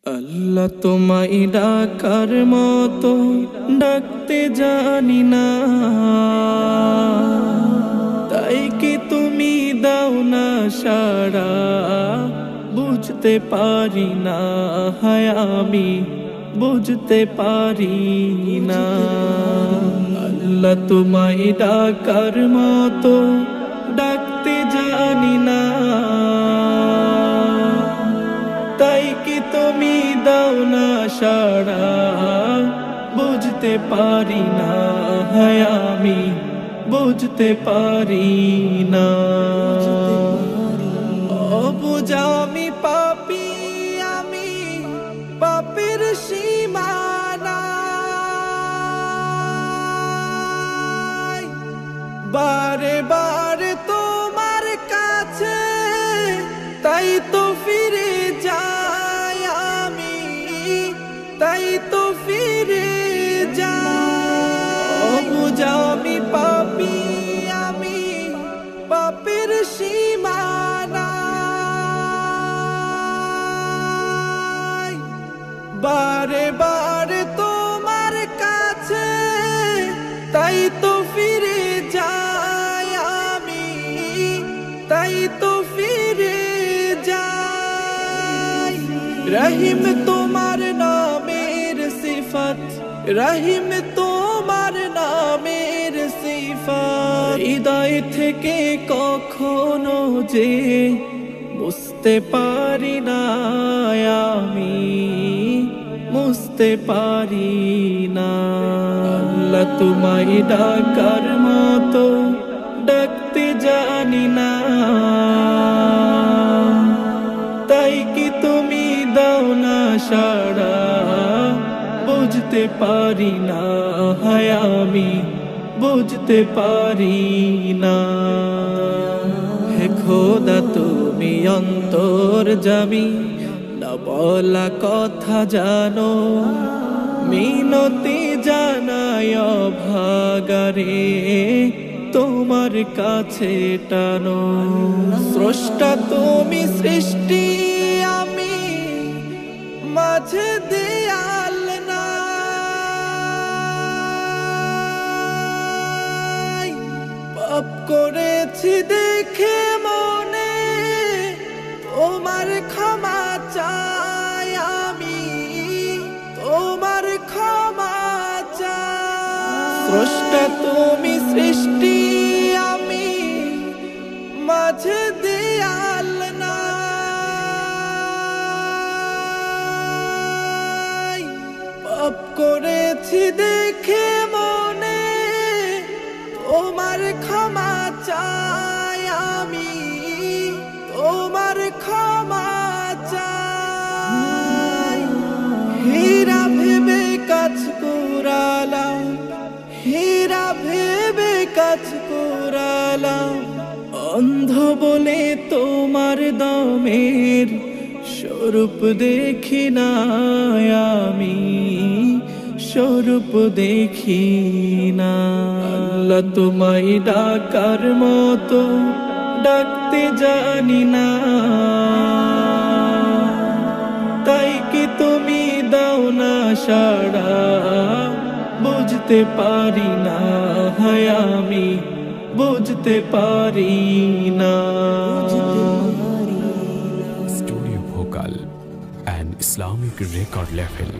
আল্লাহ তোমায় ডাকার মতো ডাকতে জানি না, তাই কি তুমি দাও না সাড়া, বুঝতে পারি না হায় আমি বুঝতে পারি না। আল্লাহ তোমায় ডাকার মতো ডাকতে জানি না, তাই কি তুমি দাও না সাড়া, বুঝতে পারি না হায় আমি বুঝতে পারি না। বুঝা আমি পাপী, আমি পাপের সীমানা, বারে বারে তোমার কাছে তাই তো ফিরে যাই আমি, তাই তো ফিরে যাই। বুঝা আমি পাপী, আমি পাপের সীমানা, বারে বারে তোমার কাছে তাই তো ফিরে যাই আমি, তাই তো ফিরে যাই। রহিম তোমার নামের সিফাত, রহিম তোমার নামের সিফাত, হৃদয় থেকে কখনো যে বুঝতে পারি না আমি, বুঝতে পারি না। আল্লাহ তোমায় ডাকার মতো ডাকতে জানি না, তাই কি তুমি দাও না সাড়া, বুঝতে পারি না হায় আমি বুঝতে পারি না। হে খোদা তুমি অন্তর্যামী, না বলা কথা জানো, মিনতি জানায় ভাগারে তোমার কাছে টানো। স্রষ্টা তুমি সৃষ্টি, আমি মাঝে দেয়াল নাই, পাপ করেছি দেখে মনে তোমার ক্ষমা চাই আমি, তোমার ক্ষমা চাই। স্রষ্টা তুমি সৃষ্টি, আমি মাঝে দেয়াল নাই, পাপ করেছি দেখে মনে তোমার ক্ষমা চাই আমি, তোমার ক্ষমা চাই। হীরা ভেবে কাজ কুড়ালাম, হীরা ভেবে কাজ কুড়ালাম, অন্ধ বলে তোমার দমের স্বরূপ দেখি না আমি, স্বরূপ দেখি না। আল্লাহ তোমায় ডাকার মতো ডাকতে জানি না, তাই কি তুমি দাও না সাড়া, বুঝতে পারি না হায় আমি বুঝতে পারি না। Studio Bhokal, an Islamic record label.